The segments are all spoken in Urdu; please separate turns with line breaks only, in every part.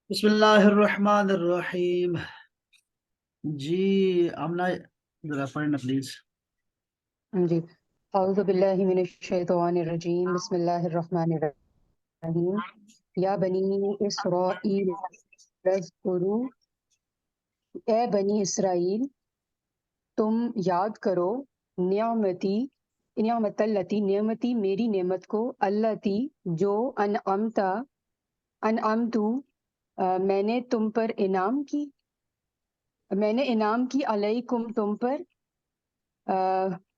بسم اللہ الرحمن الرحیم. جی آمنا ذرا پڑھنا پلیز.
جی اعوذ باللہ من الشیطان الرجیم بسم اللہ الرحمن الرحیم یا بنی اسرائیل اذکروا، اے بنی اسرائیل تم یاد کرو نعمتی نعمتی میری نعمت کو، التی جو انعمتو میں نے تم پر انعام کی علیکم تم پر،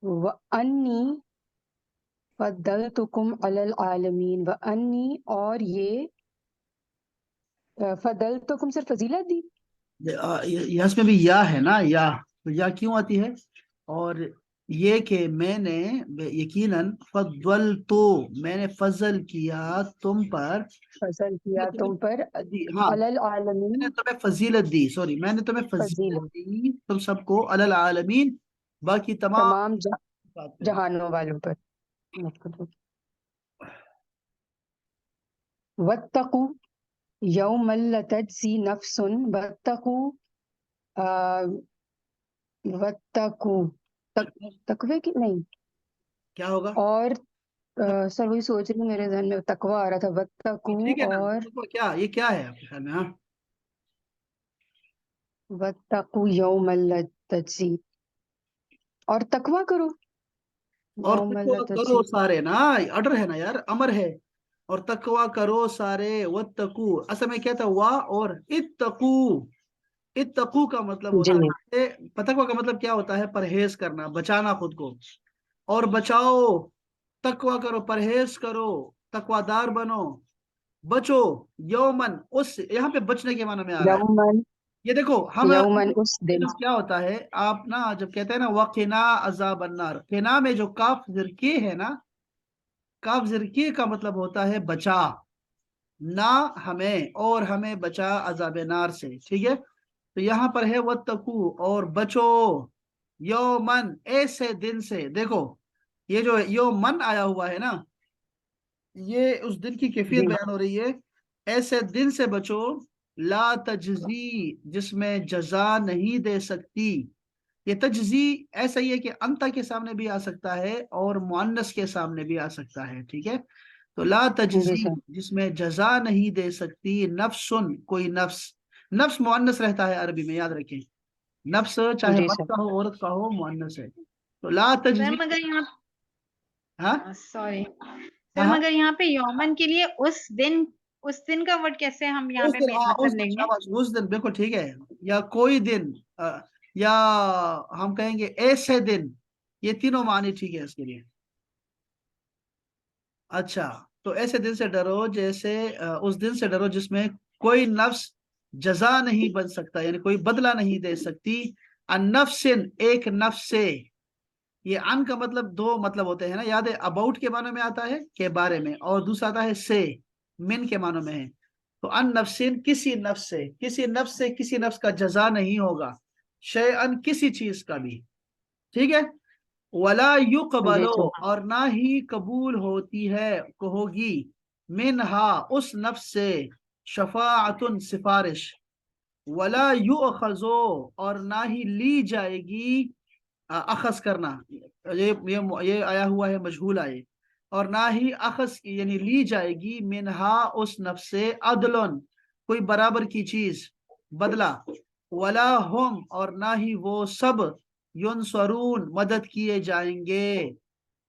وانی فضلتکم علی العالمین، وانی اور یہ فضلتکم صرف فضیلت دی.
اس میں بھی یا ہے نا، یا تو یا کیوں آتی ہے؟ اور یہ کہ میں نے یقیناً میں نے فضل کیا تم پر.
فضل
میں
کیا
نے
تم پر
تمہیں دی، ہاں
علی
میں
العالمین،
نے تمہیں فضیلت دی، سوری میں نے تمہیں فضیلت
فضیلت
دی تم سب کو علی العالمین، باقی تمام
تمام
بات پہ.
جہانوں والوں پر. واتقوا یوما لتجزی نفس، واتقوا واتقوا تقوی کی نہیں،
کیا ہوگا؟
اور سر وہی سوچ رہی ہوں، میرے ذہن میں تقوی آ رہا تھا. واتقوا
ٹھیک ہے نا،
اور
کیا یہ کیا ہے آپ کے خیال میں؟ ہاں،
واتقوا یوما لتجزی، اور تقوی کرو
اور
یوما
تقوا کرو
لتجزی.
سارے نا، اڈر ہے نا یار، امر ہے. اور تقوا کرو سارے، واتقو اصل میں کیا تھا، وا اور اتقو. اتقو کا مطلب
جی
ہوتا ہے، تقوا کا مطلب کیا ہوتا ہے؟ پرہیز کرنا، بچانا خود کو. اور بچاؤ، تقوا کرو، پرہیز کرو، تقوا دار بنو، بچو. یومن اس، یہاں پہ بچنے کے معنی میں آ رہا ہے.
یومن
یہ دیکھو ہم
یومن اس دن.
کیا ہوتا ہے، آپ نا جب کہتے ہیں نا وقنا عذاب النار، قنا میں جو کاف زرکی ہے نا، کاف زرکی کا مطلب ہوتا ہے بچا، نہ ہمیں اور ہمیں بچا عذاب نار سے. ٹھیک ہے، تو یہاں پر ہے واتقو اور بچو، یومن ایسے دن سے. دیکھو یہ جو یومن آیا ہوا ہے نا، یہ اس دن کی کیفیت
جی
بیان ہو رہی ہے. ایسے دن سے بچو، لا تجزی جس میں جزا نہیں دے سکتی. یہ تجزی ایسا ہی ہے کہ انتا کے سامنے بھی آ سکتا ہے اور مؤنث کے سامنے بھی آ سکتا ہے. ٹھیک ہے، تو لا
جی
تجزی
سر.
جس میں جزا نہیں دے سکتی، نفسن کوئی نفس. نفس مؤنث رہتا ہے عربی میں، یاد رکھیں. نفس چاہے
جی
مرد
سر.
کا ہو عورت کا ہو، مؤنث ہے. تو لا
سر
تجزی.
مگر یہاں
ہاں
سوری
ہاں
سر
ہاں،
مگر یہاں پہ یومن کے لیے اس دن کا ورڈ کیسے ہم یہاں
اس
پہ
دن، ہاں اس
مطلب
دن،
لیں گے؟
شاباش، اس دن بالکل ٹھیک ہے. یا کوئی دن، یا ہم کہیں گے ایسے دن. یہ تینوں معنی ٹھیک ہے اس کے لیے. اچھا، تو ایسے دن سے ڈرو جیسے اس دن سے ڈرو جس میں کوئی نفس جزا نہیں بن سکتا، یعنی کوئی بدلہ نہیں دے سکتی. ان نفس، ایک نفس سے. یہ ان کا مطلب دو مطلب ہوتے ہیں نا، یاد ہے؟ اباؤٹ کے معنی میں آتا ہے کے بارے میں، اور دوسرا آتا ہے سے، من کے معنی میں ہے. تو ان نفسن کسی نفس سے، کسی نفس سے کسی نفس کا جزا نہیں ہوگا، شیئن کسی چیز کا بھی. ٹھیک ہے، ولا
جی
یقبلو
سر.
اور نہ ہی قبول ہوتی ہے ہوگی، منہا اس نفس سے، شفاعت سفارش. ولا یؤخذو اور نہ ہی لی جائے گی، اخذ کرنا، یہ آیا ہوا ہے مجہول آئے. اور نہ ہی اخذ یعنی لی جائے گی، منہا اس نفس سے، عدلن کوئی برابر کی چیز، بدلہ. ولا ہم اور نہ ہی وہ سب، ینصرون مدد کیے جائیں گے،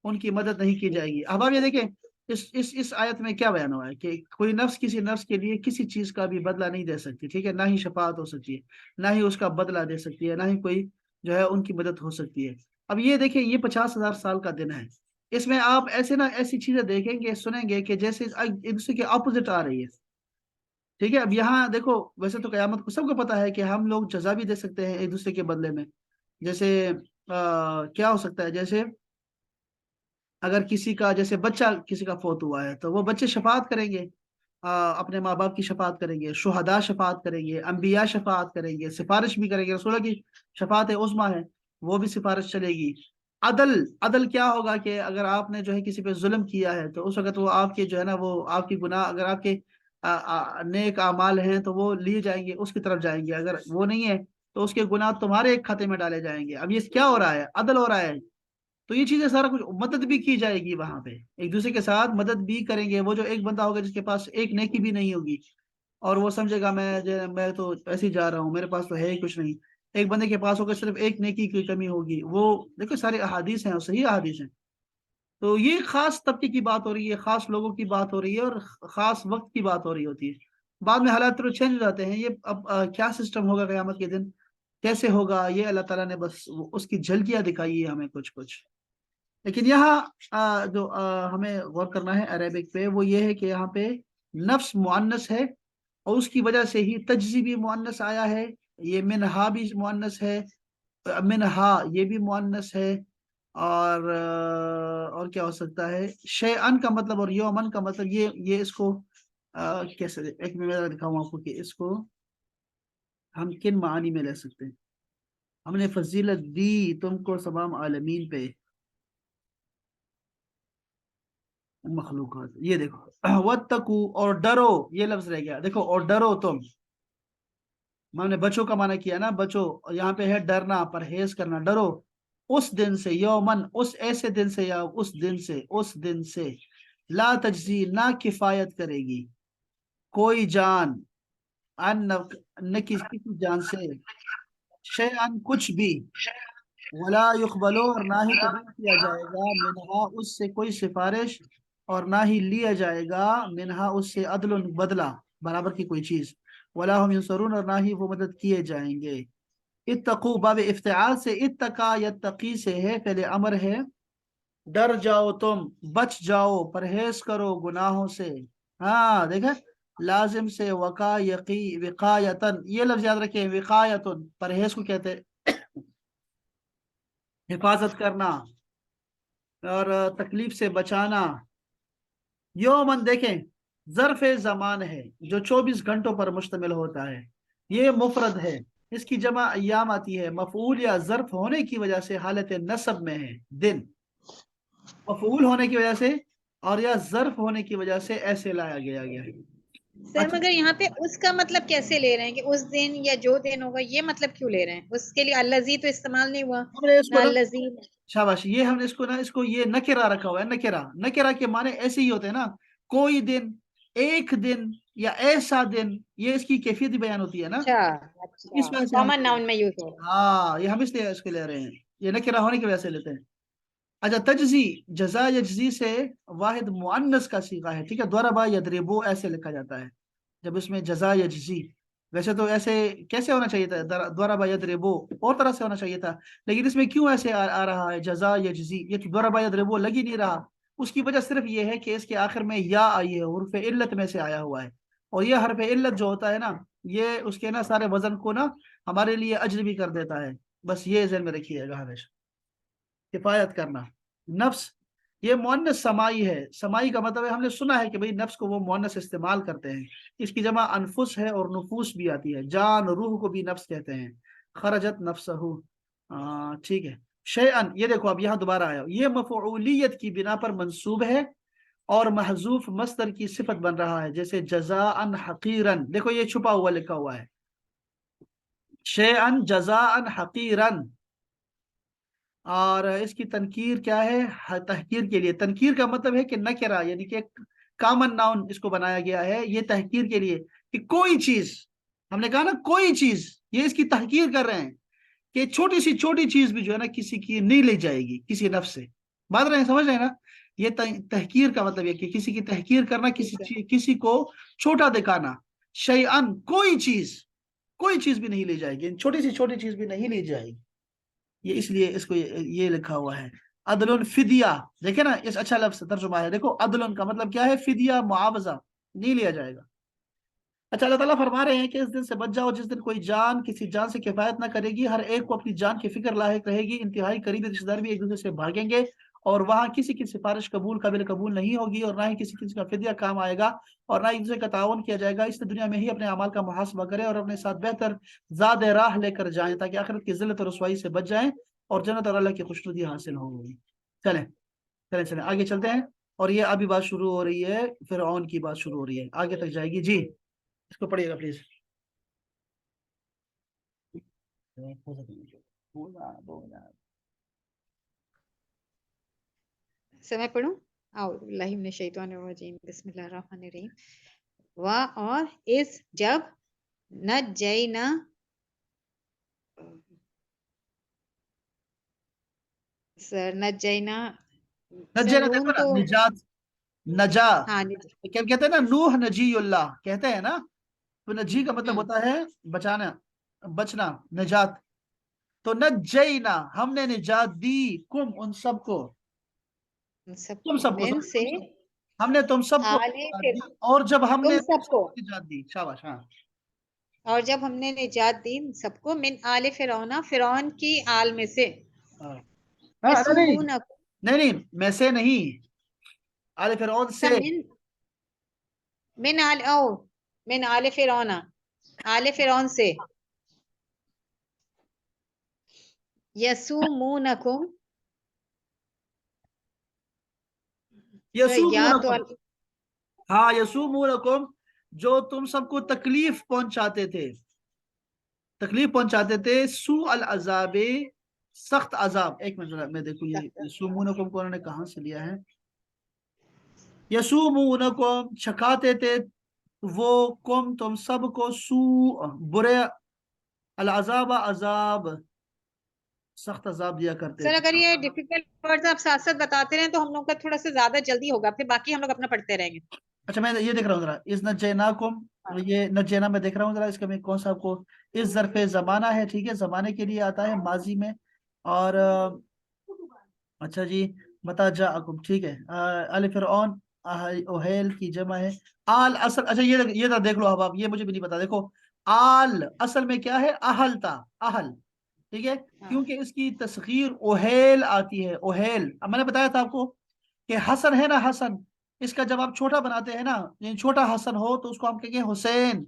ان کی مدد نہیں کی جائے گی. اب آپ یہ دیکھیں، اس آیت میں کیا بیان ہوا ہے کہ کوئی نفس کسی نفس کے لیے کسی چیز کا بھی بدلہ نہیں دے سکتی. ٹھیک ہے، نہ ہی شفاعت ہو سکتی ہے، نہ ہی اس کا بدلہ دے سکتی ہے، نہ ہی کوئی جو ہے ان کی مدد ہو سکتی ہے. اب یہ دیکھیں، یہ 50,000 سال کا دن ہے. اس میں آپ ایسے نہ ایسی چیزیں دیکھیں گے، سنیں گے کہ جیسے ایک دوسرے کے اپوزٹ آ رہی ہے. ٹھیک ہے، اب یہاں دیکھو، ویسے تو قیامت کو سب کو پتا ہے کہ ہم لوگ جزا بھی دے سکتے ہیں ایک دوسرے کے بدلے میں. جیسے کیا ہو سکتا ہے، جیسے اگر کسی کا جیسے بچہ کسی کا فوت ہوا ہے تو وہ بچے شفاعت کریں گے، اپنے ماں باپ کی شفاعت کریں گے، شہداء شفاعت کریں گے، انبیاء شفاعت کریں گے، سفارش بھی کریں گے. رسول اللہ کی شفاعت عظمیٰ ہے، وہ بھی سفارش چلے گی. عدل، عدل کیا ہوگا کہ اگر آپ نے جو ہے کسی پہ ظلم کیا ہے تو اس وقت وہ آپ کے جو ہے نا، وہ آپ کی گناہ، اگر آپ کے نیک اعمال ہیں تو وہ لیے جائیں گے، اس کی طرف جائیں گے، اگر وہ نہیں ہے تو اس کے گناہ تمہارے ایک کھاتے میں ڈالے جائیں گے۔ اب یہ کیا ہو رہا ہے؟ عدل ہو رہا ہے۔ تو یہ چیزیں سارا کچھ، مدد بھی کی جائے گی وہاں پہ، ایک دوسرے کے ساتھ مدد بھی کریں گے۔ وہ جو ایک بندہ ہوگا جس کے پاس ایک نیکی بھی نہیں ہوگی اور وہ سمجھے گا میں تو ایسے ہی جا رہا ہوں، میرے پاس تو ہے ہی کچھ نہیں، ایک بندے کے پاس ہوگا صرف ایک نیکی کی کمی ہوگی، وہ دیکھو سارے احادیث ہیں اور صحیح احادیث ہیں۔ تو یہ خاص طبقے کی بات ہو رہی ہے، خاص لوگوں کی بات ہو رہی ہے اور خاص وقت کی بات ہو رہی ہوتی ہے۔ بعد میں حالات تو چینج ہو جاتے ہیں۔ یہ اب کیا سسٹم ہوگا قیامت کے دن، کیسے ہوگا، یہ اللہ تعالیٰ نے بس اس کی جھلکیاں دکھائی ہے ہمیں کچھ کچھ۔ لیکن یہاں جو ہمیں غور کرنا ہے عربک پہ، وہ یہ ہے کہ یہاں پہ نفس مؤنث ہے اور اس کی وجہ سے ہی تجزی بھی مؤنث آیا ہے، یہ منہا بھی مؤنث ہے، منہا یہ بھی مؤنث ہے، اور کیا ہو سکتا ہے، شیئن کا مطلب اور یومن کا مطلب، یہ اس کو کیسے، ایک میں دکھاؤں آپ کو کہ اس کو ہم کن معانی میں لے سکتے ہیں۔ ہم نے فضیلت دی تم کو تمام عالمین پہ، مخلوقات، یہ دیکھو واتقوا اور ڈرو، یہ لفظ رہ گیا، دیکھو اور ڈرو تم، ہم نے بچوں کا معنی کیا نا، بچو یہاں پہ ہے ڈرنا، پرہیز کرنا، ڈرو اس دن سے، یومن اس ایسے دن سے، یا اس دن سے لا تجزی نہ کفایت کرے گی کوئی جان، نہ کسی جان سے، شیئن کچھ بھی، ولا یقبلو اور نہ ہی قبول کیا جائے گا، منہا اس سے کوئی سفارش، اور نہ ہی لیا جائے گا منہا اس سے عدل بدلہ، برابر کی کوئی چیز، ولا ہم ینصرون اور نہ ہی وہ مدد کیے جائیں گے۔ اتقو باب افتعال سے، اتقا یتقی سے ہے، پہلے امر ہے، ڈر جاؤ تم، بچ جاؤ، پرہیز کرو گناہوں سے۔ ہاں دیکھیں لازم سے وقا یقی وقایتن، یہ لفظ یاد رکھیں، وقایتن پرہیز کو کہتے ہیں، حفاظت کرنا اور تکلیف سے بچانا۔ یومن دیکھیں ظرف زمان ہے جو 24 گھنٹوں پر مشتمل ہوتا ہے، یہ مفرد ہے، اس کی جمع ایام آتی ہے، مفعول یا ظرف ہونے کی وجہ سے حالت نصب میں ہے، دن مفعول ہونے کی وجہ سے اور یا ظرف ہونے کی وجہ سے ایسے لایا گیا ہے۔
سر مگر یہاں پہ اس کا مطلب کیسے لے رہے ہیں کہ اس دن یا جو دن ہوگا، یہ مطلب کیوں لے رہے ہیں؟ اس کے لیے الذی تو استعمال نہیں ہوا
ہم نے اس
نہ
کو
الذی۔
شاباش، یہ ہم نے اس کو یہ نکرہ رکھا ہوا ہے، نکرہ کے معنی ایسے ہی ہوتے ہیں نا، کوئی دن، ایک دن یا ایسا دن، یہ اس کی کیفیت بیان ہوتی ہے نا، اس وجہ سے ہم
کامن ناؤن میں یوز ہو رہا ہے۔
ہاں یہ ہم اس لیے اس کو لے رہے ہیں، یہ نکرہ ہونے کی وجہ سے لیتے ہیں۔ اچھا تجزی، جزا یجزی سے واحد مؤنث کا صیغہ ہے، ٹھیک ہے، ضربا یضربو ایسے لکھا جاتا ہے جب اس میں جزا یجزی، ویسے تو ایسے کیسے ہونا چاہیے تھا، ضربا یضربو اور طرح سے ہونا چاہیے تھا، لیکن اس میں کیوں ایسے آ رہا ہے جزا یجزی، یہ تو ضربا یضربو لگ ہی نہیں رہا۔ اس کی وجہ صرف یہ ہے کہ اس کے آخر میں یا آئی ہے، حرف علت میں سے آیا ہوا ہے، اور یہ حرف علت جو ہوتا ہے نا، یہ اس کے نا سارے وزن کو نا ہمارے لیے اجنبی کر دیتا ہے، بس یہ ذہن میں رکھیے گا ہمیشہ، کفایت کرنا۔ نفس یہ مؤنث سمائی ہے، سمائی کا مطلب ہے ہم نے سنا ہے کہ بھئی نفس کو وہ مؤنث استعمال کرتے ہیں، اس کی جمع انفس ہے اور نفوس بھی آتی ہے، جان روح کو بھی نفس کہتے ہیں، خرجت نفسہ، ٹھیک ہے۔ شیئن یہ دیکھو اب یہاں دوبارہ آیا، یہ مفعولیت کی بنا پر منصوب ہے اور محذوف مصدر کی صفت بن رہا ہے، جیسے جزاء حقیرن، دیکھو یہ چھپا ہوا لکھا ہوا ہے، شیئن جزاء حقیرن، اور اس کی تنکیر کیا ہے، تحقیر کے لیے، تنکیر کا مطلب ہے کہ نکرہ، یعنی کہ کامن ناؤن اس کو بنایا گیا ہے، یہ تحقیر کے لیے کہ کوئی چیز، ہم نے کہا نا کوئی چیز، یہ اس کی تحقیر کر رہے ہیں کہ چھوٹی سی چھوٹی چیز بھی جو ہے نا کسی کی نہیں لی جائے گی، کسی نفس سے، بات رہے ہیں، سمجھ رہے ہیں نا، یہ تحقیر کا مطلب یہ کہ کسی کی تحقیر کرنا، کسی کو چھوٹا دکھانا، شیئن کوئی چیز بھی نہیں لی جائے گی، چھوٹی سی چھوٹی چیز بھی نہیں لی جائے گی، یہ اس لیے اس کو یہ لکھا ہوا ہے۔ عدل فدیہ، دیکھیں نا اس اچھا لفظ ترجمہ ہے، دیکھو عدل کا مطلب کیا ہے، فدیہ، معاوضہ، نہیں لیا جائے گا۔ اچھا اللہ تعالیٰ فرما رہے ہیں کہ اس دن سے بچ جاؤ جس دن کوئی جان کسی جان سے کفایت نہ کرے گی، ہر ایک کو اپنی جان کی فکر لاحق رہے گی، انتہائی قریبی رشتہ دار بھی ایک دوسرے سے بھاگیں گے، اور وہاں کسی کی سفارش قبول نہیں ہوگی، اور نہ ہی کسی کا فدیہ کام آئے گا، اور نہ ایک دوسرے کا تعاون کیا جائے گا۔ اس دنیا میں ہی اپنے اعمال کا محاسبہ کرے اور اپنے ساتھ بہتر زاد راہ لے کر جائیں، تاکہ آخرت کی ذلت اور رسوائی سے بچ جائیں اور جنت اور اللہ کی خوشنودی حاصل ہو۔ چلیں آگے چلتے ہیں اور یہ ابھی بات شروع ہو رہی ہے فرعون کی بات شروع ہو رہی ہے, آگے تک جائے گی. جی اس کو پڑھیے گا پلیز.
میں پڑھوں؟ اعوذ باللہ من الشیطان الرجیم بسم اللہ الرحمن الرحیم. اور اس جب نجینا سر نجینا
نجینا دیکھو نا, نجات, نجا,
ہاں
کیا کہتے ہیں نا, نوح نجی اللہ کہتے ہیں نا, تو نجی کا مطلب
ہوں،
ہوتا ہے بچانا, بچنا, نجات. تو نجینا ہم نے نجات دی, کم ان سب کو,
سب
تم
کو
سب کو,
من سے
ہم نے تم سب کو
آلے
نجات دی, اور جب ہم
تم
نے
سب کو،
نجات دی, شاباش. ہاں
اور جب ہم نے نجات دی سب کو من آل فرعون، فرعون کی آل میں سے،
ہاں ہاں, نہیں
یسومونکم
نہیں نہیں, میں سے نہیں, آل فرعون سے.
من آل او من آل فرعون، آل فرعون سے، یسومونکم یا تو
یسومونکم, ہاں یسومونکم, جو تم سب کو تکلیف پہنچاتے تھے, تکلیف پہنچاتے تھے, سوء العذاب, سخت عذاب. ایک منٹ میں دیکھوں یہ یسومونکم کو انہوں نے کہاں سے لیا ہے. یسومونکم چھکاتے تھے وہ, کم تم سب کو, سوء برے, العذاب عذاب, سخت عذاب دیا کرتے
سر
تھے.
اگر یہ ڈیفیکلٹ ورڈز آپ ساتھ ساتھ بتاتے رہیں تو ہم لوگ کا تھوڑا سا زیادہ جلدی ہوگا، پھر باقی ہم لوگ اپنا پڑھتے رہیں گے.
اچھا میں یہ دیکھ رہا ہوں ذرا, اس نجیناکم, یہ نجینا میں دیکھ رہا ہوں ذرا, اس کا میں کون سا آپ کو, اس ظرف زمانہ ہے, ٹھیک ہے, زمانے کے لیے آتا ہے ماضی میں. اور اچھا جی, متا جاءکم, ٹھیک ہے, آل فرعون, اوہیل کی جمع ہے, آل اصل, اچھا یہ دیکھ لو اب آپ, یہ مجھے بھی نہیں پتا. دیکھو آل اصل میں کیا ہے, اہل تھا, اہل, ٹھیک ہے, کیونکہ اس کی تصغیر اوہیل آتی ہے, اوہیل. اب میں نے بتایا تھا آپ کو کہ حسن ہے نا, حسن, اس کا جب آپ چھوٹا بناتے ہیں نا, یعنی چھوٹا حسن ہو تو اس کو ہم کہیں گے حسین,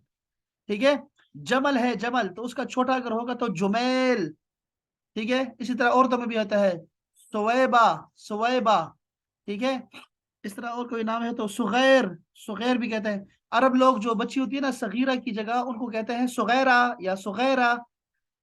ٹھیک ہے. جمل ہے جمل, تو اس کا چھوٹا اگر ہوگا تو جمیل, ٹھیک ہے. اسی طرح عورتوں میں بھی آتا ہے سویبہ, سویبہ, ٹھیک ہے. اس طرح اور کوئی نام ہے تو صغیر, صغیر بھی کہتے ہیں. عرب لوگ جو بچی ہوتی ہے نا صغیرہ کی جگہ, ان کو کہتے ہیں صغیرہ یا صغیرہ,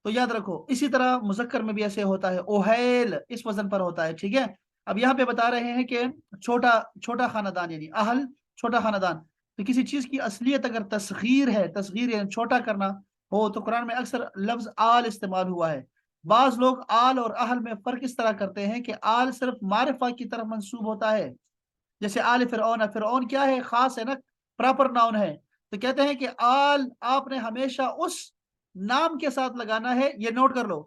تو یاد رکھو. اسی طرح مذکر میں بھی ایسے ہوتا ہے, اوہیل اس وزن پر ہوتا ہے, ٹھیک ہے. اب یہاں پہ بتا رہے ہیں کہ چھوٹا خاندان, یعنی اہل, چھوٹا خاندان. تو کسی چیز کی اصلیت اگر تصغیر ہے, تصغیر یعنی چھوٹا کرنا ہو, تو قرآن میں اکثر لفظ آل استعمال ہوا ہے. بعض لوگ آل اور اہل میں فرق اس طرح کرتے ہیں کہ آل صرف معرفہ کی طرف منسوب ہوتا ہے, جیسے آل فرعون, فرعون کیا ہے, خاص ہے نا, پراپر ناؤن ہے. تو کہتے ہیں کہ آل آپ نے ہمیشہ اس نام کے ساتھ لگانا ہے, یہ نوٹ کر لو,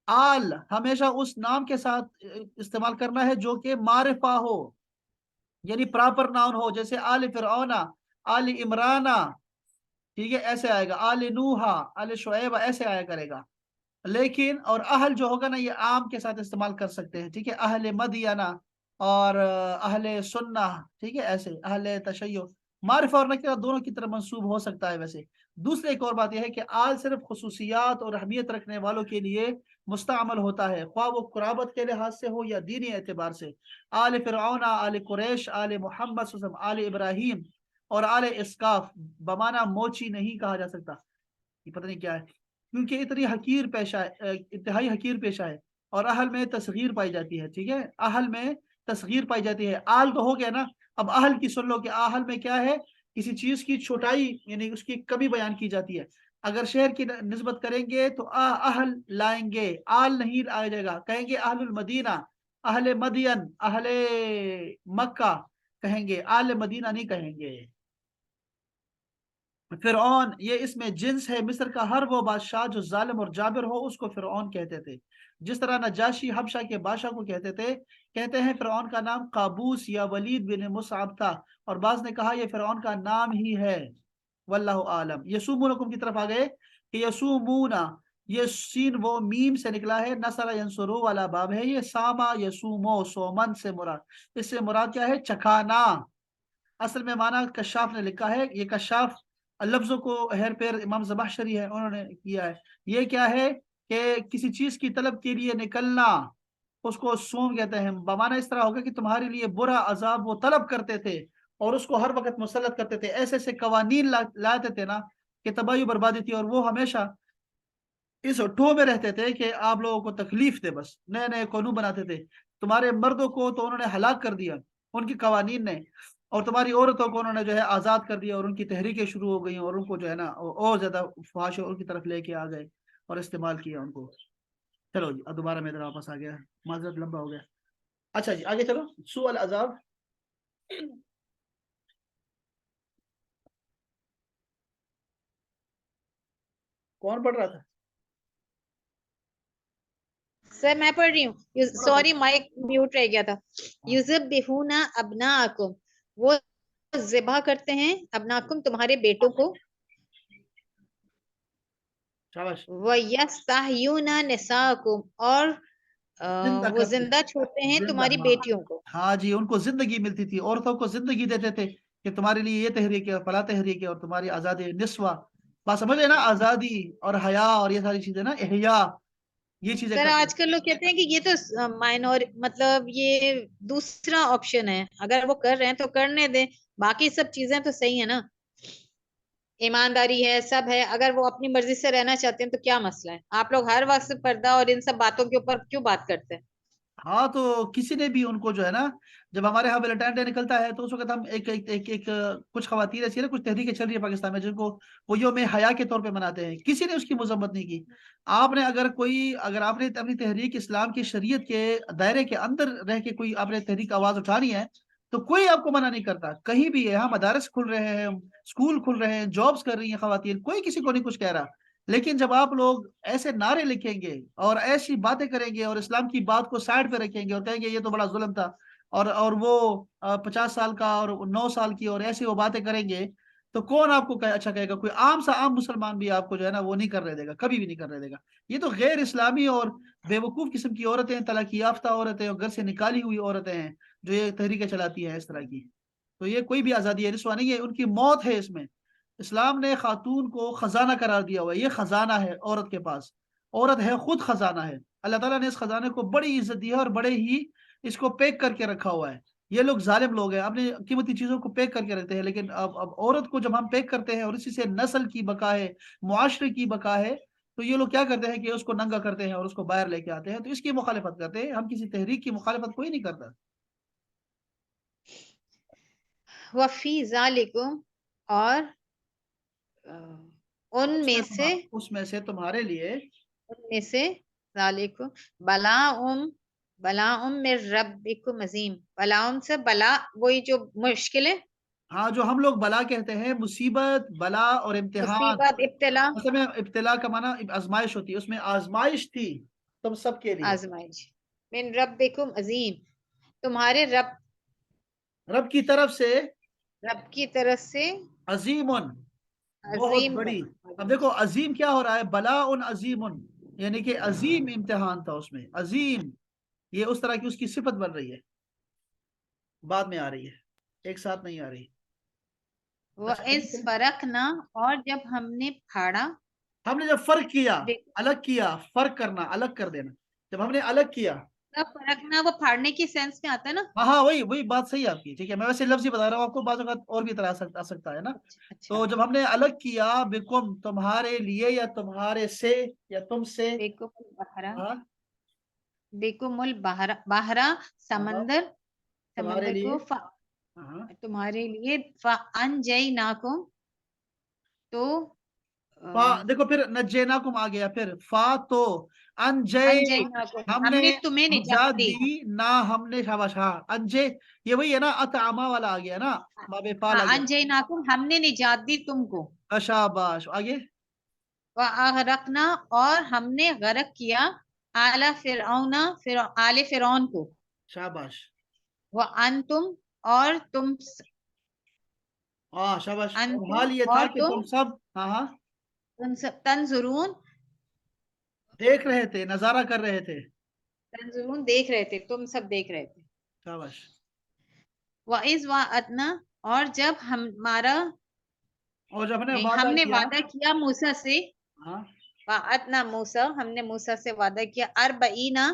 آل ہمیشہ اس نام کے ساتھ استعمال کرنا ہے جو کہ معرفہ ہو, یعنی پراپر ناؤن ہو, جیسے آل فرعون, آل عمران, ٹھیک ہے, ایسے آئے گا, آل نوحا, آل شعیبہ, ایسے آیا کرے گا. لیکن اور اہل جو ہوگا نا, یہ عام کے ساتھ استعمال کر سکتے ہیں, ٹھیک ہے, اہل مدینہ اور اہل سنہ, ٹھیک ہے, ایسے اہل تشیع, معرفہ اور نکرہ دونوں کی طرف منسوب ہو سکتا ہے. ویسے دوسرے ایک اور بات یہ ہے کہ آل صرف خصوصیات اور اہمیت رکھنے والوں کے لیے مستعمل ہوتا ہے, خواہ وہ قرابت کے لحاظ سے ہو یا دینی اعتبار سے. آل فرعون, آل قریش, آل محمد صلی اللہ علیہ وسلم, آل ابراہیم اور آل اسقاف بمانا موچی نہیں کہا جا سکتا. یہ پتہ نہیں کیا ہے, کیونکہ اتنی حقیر پیشہ ہے, انتہائی حقیر پیشہ ہے, اور اہل میں تصغیر پائی جاتی ہے, ٹھیک ہے, اہل میں تصغیر پائی جاتی ہے. آل تو ہو گیا نا, اب اہل کی سن لو کہ اہل میں کیا ہے, کسی چیز کی چھوٹائی یعنی اس کی کمی بیان کی جاتی ہے. اگر شہر کی نسبت کریں گے تو اہل لائیں گے, آل نہیں آیا جائے گا, کہیں گے اہل المدینہ, اہل مدین, اہل مکہ کہیں گے, آل مدینہ نہیں کہیں گے. فرعون یہ اس میں جنس ہے, مصر کا ہر وہ بادشاہ جو ظالم اور جابر ہو اس کو فرعون کہتے تھے. جس طرح نجاشی حبشہ کے بادشاہ کو کہتے ہیں فرعون کا نام قابوس یا ولید بن مصعب تھا, اور بعض نے کہا یہ فرعون کا نام ہی ہے, واللہ عالم. یسومونکم کی طرف آ گئے کہ یسومونا, یہ سین وہ میم سے نکلا ہے, نصر ینصرو والا باب ہے, یہ ساما یسومو, سومن سے مراد, اس سے مراد کیا ہے, چکھانا. اصل میں معنی کشاف نے لکھا ہے, یہ کشاف لفظوں کو ہیر پیر امام زمخشری ہے انہوں نے کیا ہے. یہ کیا ہے کہ کسی چیز کی طلب کے لیے نکلنا, اس کو سوم کہتے ہیں. بمانا اس طرح ہوگا کہ تمہارے لیے برا عذاب وہ طلب کرتے تھے اور اس کو ہر وقت مسلط کرتے تھے. ایسے ایسے قوانین لاتے تھے نا کہ تباہی و بربادی تھی, اور وہ ہمیشہ اس ٹھو میں رہتے تھے کہ آپ لوگوں کو تکلیف دے. بس نئے نئے قانون بناتے تھے. تمہارے مردوں کو تو انہوں نے ہلاک کر دیا ان کی قوانین نے, اور تمہاری عورتوں کو انہوں نے جو ہے آزاد کر دیا, اور ان کی تحریکیں شروع ہو گئی, اور ان کو جو ہے نا اور زیادہ فحش اور کی طرف لے کے آ گئے اور استعمال کیا ان کو. چلو جی اب دوبارہ میرا واپس آ گیا, معذرت لمبا ہو گیا. اچھا جی آگے چلو. سوء العذاب. کون پڑھ رہا تھا؟
سر میں پڑھ رہی ہوں, سوری مائک میوٹ رہ گیا تھا. یذبحون ابناءکم, وہ ذبح کرتے ہیں ابناکم تمہارے بیٹوں کو,
شاباش.
وَيَسْتَحْيُونَ نِسَاءَکم, اور وہ زندہ چھوڑتے ہیں تمہاری بیٹیوں کو.
ہاں جی, ان کو زندگی ملتی تھی, عورتوں کو زندگی دیتے تھے کہ تمہارے لیے یہ تحریک ہے, فلاں تحریک ہے, اور تمہاری آزادی نسواں. بات سمجھے نا, آزادی اور حیا اور یہ ساری چیزیں نا, احیا, یہ چیزیں
سر
کرتے
آج کل لوگ کہتے ہیں کہ یہ تو مائنور, مطلب یہ دوسرا آپشن ہے, اگر وہ کر رہے ہیں تو کرنے دیں, باقی سب چیزیں تو صحیح ہے نا, ایمانداری ہے, سب ہے. اگر وہ اپنی مرضی سے رہنا چاہتے ہیں تو کیا مسئلہ ہے؟ آپ لوگ ہر وقت پردہ اور ان سب باتوں کے اوپر کیوں بات کرتے ہیں؟
ہاں تو کسی نے بھی ان کو جو ہے نا, جب ہمارے ہاں ویلنٹائن ڈے نکلتا ہے تو اس وقت ہم ایک کچھ خواتین ایسی ہے نا, کچھ تحریکیں چل رہی ہے پاکستان میں جن کو وہ یوم حیا کے طور پہ مناتے ہیں. کسی نے اس کی مذمت نہیں کی. آپ نے اگر آپ نے اپنی تحریک اسلام کی شریعت کے دائرے کے اندر رہ کے کوئی آپ نے تحریک آواز اٹھانی ہے تو کوئی آپ کو منع نہیں کرتا. کہیں بھی ہے, ہاں مدارس کھل رہے ہیں, اسکول کھل رہے ہیں, جابس کر رہی ہیں خواتین, کوئی کسی کو نہیں کچھ کہہ رہا. لیکن جب آپ لوگ ایسے نعرے لکھیں گے اور ایسی باتیں کریں گے اور اسلام کی بات کو سائڈ پہ رکھیں گے اور کہیں گے یہ تو بڑا ظلم تھا, اور وہ 50 سال کا اور 9 سال کی اور ایسی وہ باتیں کریں گے, تو کون آپ کو اچھا کہے گا؟ کوئی عام مسلمان بھی آپ کو جو ہے نا وہ نہیں کرنے دے گا, کبھی بھی نہیں کرنے دے گا. یہ تو غیر اسلامی اور بے وقوف قسم کی عورتیں, طلاق یافتہ عورتیں اور گھر سے نکالی ہوئی عورتیں ہیں جو یہ تحریکیں چلاتی ہیں اس طرح کی. تو یہ کوئی بھی آزادی ہے رسوا نہیں ہے, ان کی موت ہے اس میں. اسلام نے خاتون کو خزانہ قرار دیا ہوا ہے, یہ خزانہ ہے عورت کے پاس, عورت ہے خود خزانہ ہے. اللہ تعالیٰ نے اس خزانے کو بڑی عزت دی ہے اور بڑے ہی اس کو پیک کر کے رکھا ہوا ہے. یہ لوگ ظالم لوگ ہیں, اپنی قیمتی چیزوں کو پیک کر کے رکھتے ہیں, لیکن اب عورت کو جب ہم پیک کرتے ہیں اور اسی سے نسل کی بقا ہے, معاشرے کی بقا ہے, تو یہ لوگ کیا کرتے ہیں کہ اس کو ننگا کرتے ہیں اور اس کو باہر لے کے آتے ہیں. تو اس کی مخالفت کرتے ہیں. ہم کسی تحریک کی مخالفت کوئی نہیں کرتا.
وفی ذالکم, اور ان میں سے,
اس میں سے تمہارے لیے,
ان میں سے ذالکم بلاء من ربکم عظیم. بلاء سے بلا وہی جو مشکل ہے,
ہاں جو ہم لوگ بلا کہتے ہیں, مصیبت, بلا اور امتحان.
مصیبت, ابتلا,
اصل میں ابتلا کا معنی آزمائش ہوتی ہے, اس میں آزمائش تھی تم سب کے لیے.
آزمائش. من ربکم عظیم, تمہارے
رب کی طرف سے,
رب کی طرف سے
عظیم, بہت
عظیم.
بڑی. اب دیکھو عظیم کیا ہو رہا ہے, بلا عظیم, یعنی کہ عظیم امتحان تھا اس میں, عظیم. یہ اس طرح کی اس کی صفت بن رہی ہے, بعد میں آ رہی ہے, ایک ساتھ نہیں آ رہی.
وَإِذْ فَرَقْنَا, اور جب ہم نے پھاڑا,
ہم نے جب فرق کیا, الگ کیا, فرق کرنا, الگ کر دینا, جب ہم نے الگ کیا.
فرقنا وہ پھاڑنے کی سینس میں آتا ہے نا.
ہاں وہی بات صحیح ہے آپ کی, ٹھیک ہے. میں ویسے لفظ ہی بتا رہا ہوں آپ کو, بعض اوقات اور بھی طرح آ سکتا ہے نا. تو جب ہم نے الگ کیا, بکم تمہارے لیے, یا تمہارے سے, یا تم سے,
بیکم البحرا سمندر,
تمہارے
سمندر
لیے,
کو تمہارے لیے, فَأَنْجَيْنَاكُمْ, تو
دیکھو پھر نجیناکم آ گیا, پھر فا تو انجے, ہم نے
تمہیں
نجات دی نا, ہم نے, شاباش, ہاں انجے, یہ وہی ہے نا, اطعما والا آ گیا نا, بابے پال آ گیا.
انجیناکم, ہم نے نجات دی تم کو.
شاباش, آگے.
وَأَغْرَقْنَا, اور ہم نے غرق کیا, آل فرعون, آل فرعون کو.
شاباش.
وَأَنْتُمْ, اور تم,
شاباش.
انتم,
حال یہ تھا
اور
کہ تم سب, ہاں
تنظرون,
دیکھ رہے تھے, نظارہ کر رہے تھے.
تنظرون, دیکھ رہے تھے, تم سب دیکھ رہے تھے.
شاباش.
وَإِذْ وَعَدْنَا, اور جب ہمارا,
اور جب
ہم نے وعدہ کیا موسیٰ سے,
ہاں,
وَعَدْنَا موسیٰ, ہم نے موسیٰ سے وعدہ کیا, 40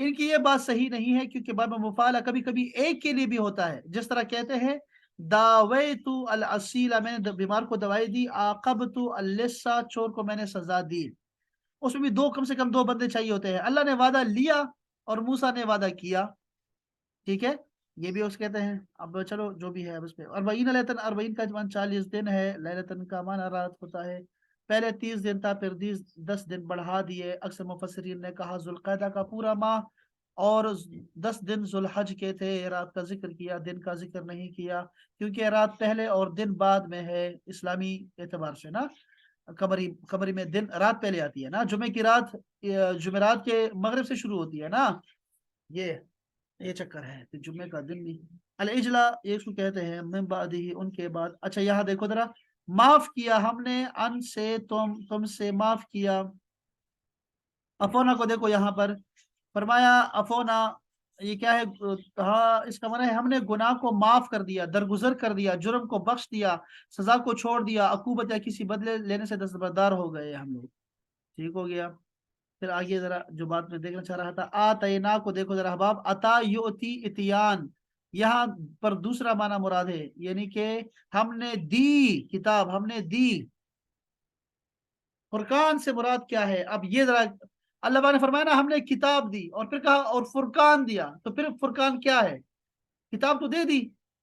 ان کی یہ بات صحیح نہیں ہے کیونکہ باب مفعلہ کبھی کبھی ایک کے لیے بھی ہوتا ہے، جس طرح کہتے ہیں داویت الاسیل، میں نے بیمار کو دوائی دی، عاقبت اللص، چور کو میں نے سزا دی. اس میں بھی دو، کم سے کم دو بندے چاہیے ہوتے ہیں. اللہ نے وعدہ لیا اور موسیٰ نے وعدہ کیا. ٹھیک ہے، یہ بھی اس کہتے ہیں. اب چلو جو بھی ہے اب اس پہ. اربعین لیلتن، اربعین کا جوان 40 دن ہے. لیلتن کا معنی رات ہوتا ہے. پہلے 30 دن تھا، پھر 10 دن بڑھا دیے. اکثر مفسرین نے کہا ذوالقعدہ کا پورا ماہ، اور 10 دن ذوالحج کے تھے. رات کا ذکر کیا، دن کا ذکر نہیں کیا، کیونکہ رات پہلے اور دن بعد میں ہے اسلامی اعتبار سے نا. قمری میں دن رات پہلے آتی ہے نا. جمعے کی رات جمعرات کے مغرب سے شروع ہوتی ہے نا. یہ چکر ہے. تو جمعے کا دن بھی الاجلا یہ اس کو کہتے ہیں. من بعد ہی، ان کے بعد. اچھا یہاں دیکھو ذرا، معاف کیا ہم نے ان سے، تم سے معاف کیا. افونا کو دیکھو یہاں پر فرمایا افونا، یہ کیا ہے؟ ہاں، اس کا معنی ہے ہم نے گناہ کو معاف کر دیا، درگزر کر دیا، جرم کو بخش دیا، سزا کو چھوڑ دیا، عقوبت یا کسی بدلے لینے سے دستبردار ہو گئے ہم لوگ. ٹھیک ہو گیا. پھر آگے ذرا جو بات میں دیکھنا چاہ رہا تھا، آتینا کو دیکھو ذرا احباب. عطا یؤتی اتیان، یہاں پر دوسرا معنی مراد ہے، یعنی کہ ہم نے دی کتاب، ہم نے دی. فرقان سے مراد کیا ہے؟ اب یہ ذرا اللہ نے فرمایا نا ہم نے کتاب دی، اور پھر کہا اور فرقان دیا. تو پھر فرقان کیا ہے؟ کتاب تو دے دی،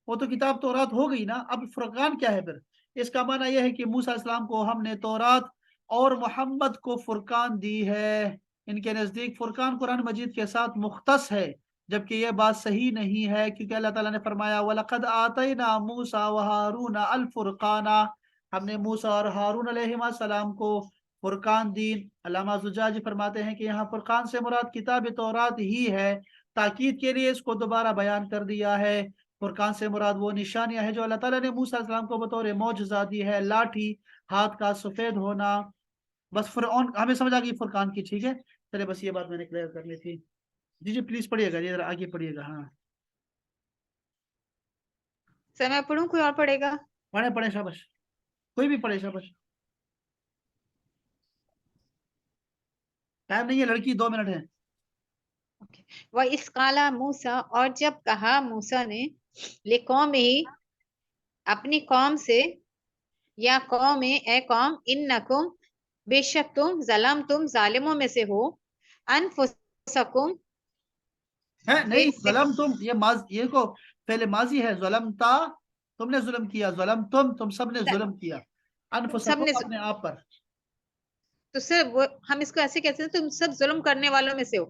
وہ تو کتاب تورات ہو گئی نا. اب فرقان کیا ہے پھر؟ اس کا معنی یہ ہے کہ موسیٰ علیہ السلام کو ہم نے تورات اور محمد کو فرقان دی ہے. ان کے نزدیک فرقان قرآن مجید کے ساتھ مختص ہے، جبکہ یہ بات صحیح نہیں ہے، کیونکہ اللہ تعالیٰ نے فرمایا وَلَقَدْ آتَيْنَا مُوسَى وَهَارُونَ الْفُرْقَانَ، ہم نے موسیٰ اور ہارون علیہ السلام کو فرقان دی. علامہ زجاجی فرماتے ہیں کہ یہاں فرقان سے مراد کتاب تورات ہی ہے. تاکید کے لیے اس کو دوبارہ بیان کر دیا ہے. فرقان سے مراد وہ نشانیاں ہیں جو اللہ تعالیٰ نے موسیٰ علیہ السلام کو بطور معجزہ دی ہے. لاٹھی، ہاتھ کا سفید ہونا. بس فرعون ہمیں سمجھ آ گئی فرقان کی. ٹھیک ہے، چلے بس یہ بات میں نے کلیئر کرنی تھی. جی پلیز پڑھیے گا، یہ آگے پڑھیے گا. ہاں
سر میں پڑھوں، کوئی اور پڑھے گا؟
پڑھے شاباش، کوئی بھی پڑھے شاباش. ٹائم نہیں ہے لڑکی، 2 منٹ ہے.
وَإِذْ قَالَ مُوسَىٰ، اور جب کہا موسیٰ نے، لِقَوْمِهِ، اپنی قوم سے، یا قوم اے قوم، انکم، بے شک تم، ظلمتم، ظالموں میں سے ہو، انفسکم،
نہیں ظلم تم، یہ کو پہلے ماضی ہے. ظلمتا، تم نے ظلم کیا. ظلم تم سب نے ظلم کیا.
سب نے
انفسکم، اپنے آپ پر.
تو سر ہم اس کو ایسے کہتے ہیں تم سب ظلم کرنے والوں میں سے ہو.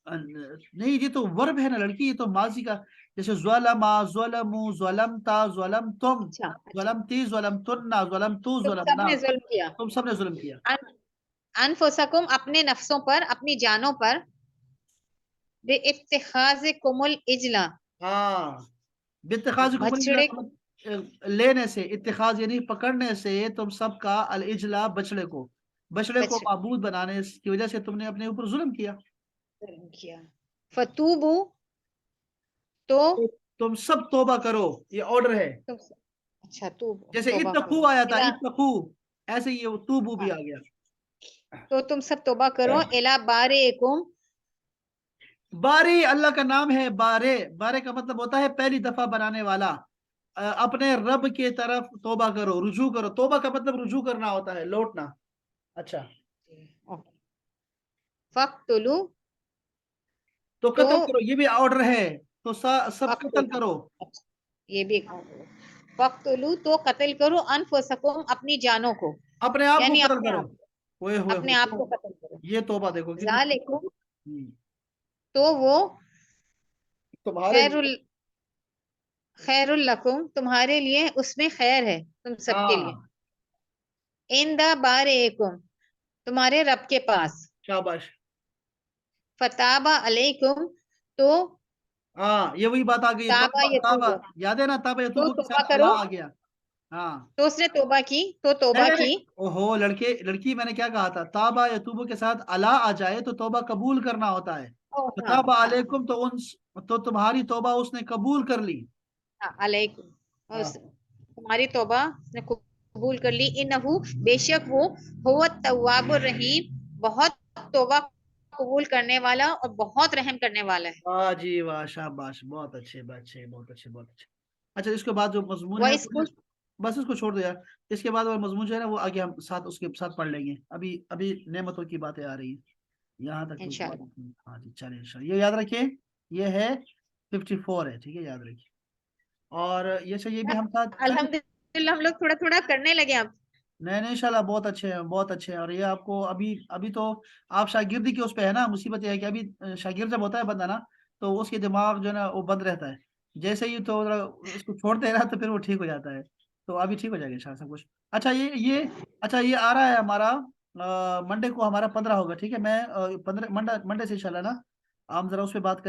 نہیں، یہ تو ورب ہے نا لڑکی، یہ تو ماضی کا. جیسے ظلما، ظلمو، ظلمتا، ظلمتم، ظلمتی، ظلمتنا، ظلمتو،
تم سب
ظلمنا.
نے ظلم کیا.
تم سب نے ظلم کیا.
انفسکم، اپنے نفسوں پر، اپنی جانوں پر، بے اتخاذکم العجلہ،
ہاں، باتخاذ
بچڑے،
لینے سے، اتخاذ یعنی پکڑنے سے، تم سب کا الاجلا، بچڑے کو معبود بنانے کی وجہ سے تم نے اپنے اوپر ظلم کیا.
فتوبو، تو
تم سب توبہ کرو. یہ آرڈر ہے.
اچھا، توبو
جیسے اتقو آیا تھا، اتقو، ایسے ہی یہ توبو بھی آ گیا.
تو تم سب توبہ کرو. الی بارئکم،
باری اللہ کا نام ہے. بارے کا مطلب ہوتا ہے پہلی دفعہ بنانے والا. اپنے رب کی طرف توبہ کرو، رجوع کرو. توبہ کا مطلب رجوع کرنا ہوتا ہے، لوٹنا. اچھا،
فقتلو،
تو قتل کرو، یہ بھی آرڈر ہے. تو سب قتل کرو.
یہ بھی فقتلو، تو قتل کرو، انفسکم، اپنی جانوں کو،
اپنے آپ کو
یعنی
قتل کرو.
اپنے آپ کو قتل کرو.
یہ توبہ دیکھو
ذالکم، تو وہ
تمہارے
خیر الکم، تمہارے لیے اس میں خیر ہے، تم سب کے لیے. عند بارئکم، تمہارے رب کے پاس.
شاباش.
فتاب علیکم، تو
ہاں، یہ وہی بات آ گئی. تابا یاد ہے نا، تابا یتوبو کے ساتھ اللہ آ گیا. ہاں،
تو اس نے توبہ کی، تو توبہ کی.
اوہو لڑکی، میں نے کیا کہا تھا؟ تابا یتوبو کے ساتھ اللہ آ جائے تو توبہ قبول کرنا ہوتا ہے. تابا علیکم، تو تمہاری توبہ اس نے قبول کر لی.
علیکم، تمہاری توبہ اس نے قبول کر لی. انہو، بے شک وہ، هو التواب الرحیم، بہت توبہ قبول کرنے والا اور بہت رحم کرنے والا ہے.
واہ جی واہ، شاباش، بہت اچھے، بہت اچھے، بہت اچھے، بہت اچھے. اچھا اس کے بعد جو مضمون ہے
وَإِذْ قُلْتُ
بس اس کو چھوڑ دو یار. اس کے بعد وہ مضمون جو ہے نا وہ آگے ہم ساتھ اس کے ساتھ پڑھ لیں گے. ابھی نعمتوں کی باتیں آ رہی ہیں یہاں تک تو.
انشاءاللہ.
ہاں جی چلیں انشاءاللہ. یہ یاد رکھیے یہ ہے 54 ہے، ٹھیک ہے، یاد رکھیے. اور یہ بھی ہم ساتھ
الحمدللہ ہم لوگ تھوڑا تھوڑا کرنے لگے اب.
نہیں انشاءاللہ بہت اچھے ہیں، بہت اچھے ہیں. اور یہ آپ کو ابھی تو آپ شاگردی کی اس پہ ہے نا. مصیبت یہ ہے کہ ابھی شاگرد جب ہوتا ہے بندہ نا تو اس کے دماغ جو ہے نا وہ بند رہتا ہے. جیسے ہی تو اس کو چھوڑتے ہیں نا تو پھر وہ ٹھیک ہو جاتا ہے. تو ابھی ٹھیک ہو جائے گا انشاءاللہ سب کچھ. اچھا یہ آ رہا ہے ہمارا منڈے کو ہمارا 15 ہوگا، ٹھیک ہے. میں 15 منڈے سے انشاءاللہ نا ہم ذرا اس پہ بات کریں.